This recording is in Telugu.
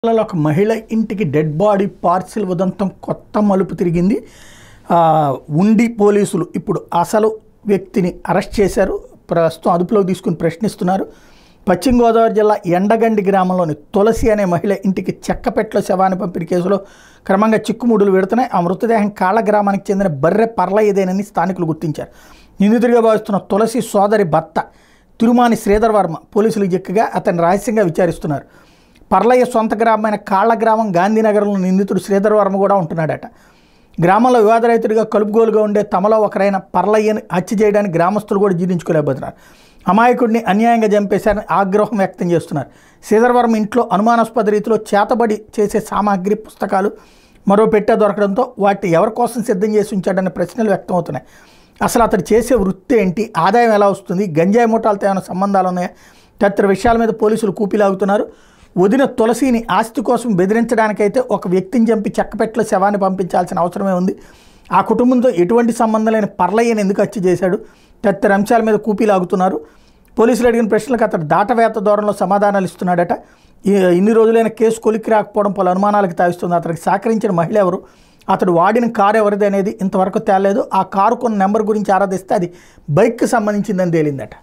ఒక మహిళ ఇంటికి డెడ్ బాడీ పార్సిల్ ఉదంతం కొత్త మలుపు తిరిగింది. ఉండి పోలీసులు ఇప్పుడు అసలు వ్యక్తిని అరెస్ట్ చేశారు. ప్రస్తుతం అదుపులోకి తీసుకుని ప్రశ్నిస్తున్నారు. పశ్చిమ గోదావరి జిల్లా ఎండగండి గ్రామంలోని తులసి అనే మహిళ ఇంటికి చెక్కపెట్టలో శవాన్ని పంపిణీ కేసులో క్రమంగా చిక్కుముడులు పెడుతున్నాయి. ఆ మృతదేహం కాళ్ళ గ్రామానికి చెందిన బర్రె పర్లయ్యదేనని స్థానికులు గుర్తించారు. నిందితుడిగా భావిస్తున్న తులసి సోదరి భర్త తిరుమాని శ్రీధర్ వర్మ పోలీసులకు చిక్కగా అతన్ని రహస్యంగా విచారిస్తున్నారు. పర్లయ్య సొంత గ్రామమైన కాళ్ల గ్రామం గాంధీనగరంలో నిందితుడు శ్రీధర్ వర్మ కూడా ఉంటున్నాడట. గ్రామంలో వివాదరహితుడిగా కలుపుగోలుగా ఉండే తమలో ఒకరైన పర్లయ్యని హత్య చేయడానికి గ్రామస్తులు కూడా జీర్ణించుకోలేకపోతున్నారు. అమాయకుడిని అన్యాయంగా చంపేశారని ఆగ్రహం వ్యక్తం చేస్తున్నారు. శ్రీధర్ వర్మ ఇంట్లో అనుమానాస్పద రీతిలో చేతబడి చేసే సామాగ్రి, పుస్తకాలు మరో పెట్టె దొరకడంతో వాటిని ఎవరి కోసం సిద్ధం చేసి ఉంచాడనే ప్రశ్నలు వ్యక్తమవుతున్నాయి. అసలు అతడు చేసే వృత్తి ఏంటి, ఆదాయం ఎలా వస్తుంది, గంజాయి మూటాలతో ఏమైనా సంబంధాలు ఉన్నాయా తదితర విషయాల మీద పోలీసులు కూపిలాగుతున్నారు. వదిన తులసిని ఆస్తి కోసం బెదిరించడానికైతే ఒక వ్యక్తిని చంపి చెక్కపెట్టలో శవాన్ని పంపించాల్సిన అవసరమే ఉంది. ఆ కుటుంబంతో ఎటువంటి సంబంధం లేని పర్లయ్యని ఎందుకు హత్య చేశాడు తదితర అంశాల మీద కూపీలాగుతున్నారు. పోలీసులు అడిగిన ప్రశ్నలకు అతడు దాటవేత ధోరణిలో సమాధానాలు ఇస్తున్నాడట. ఇన్ని రోజులైన కేసు కొలిక్కి రాకపోవడం పలు అనుమానాలకు తావిస్తుంది. అతనికి సహకరించిన మహిళ ఎవరు, అతడు వాడిన కారు ఎవరిది అనేది ఇంతవరకు తేలలేదు. ఆ కారు కొన్న నెంబర్ గురించి ఆరాధిస్తే అది బైక్కి సంబంధించిందని తేలిందట.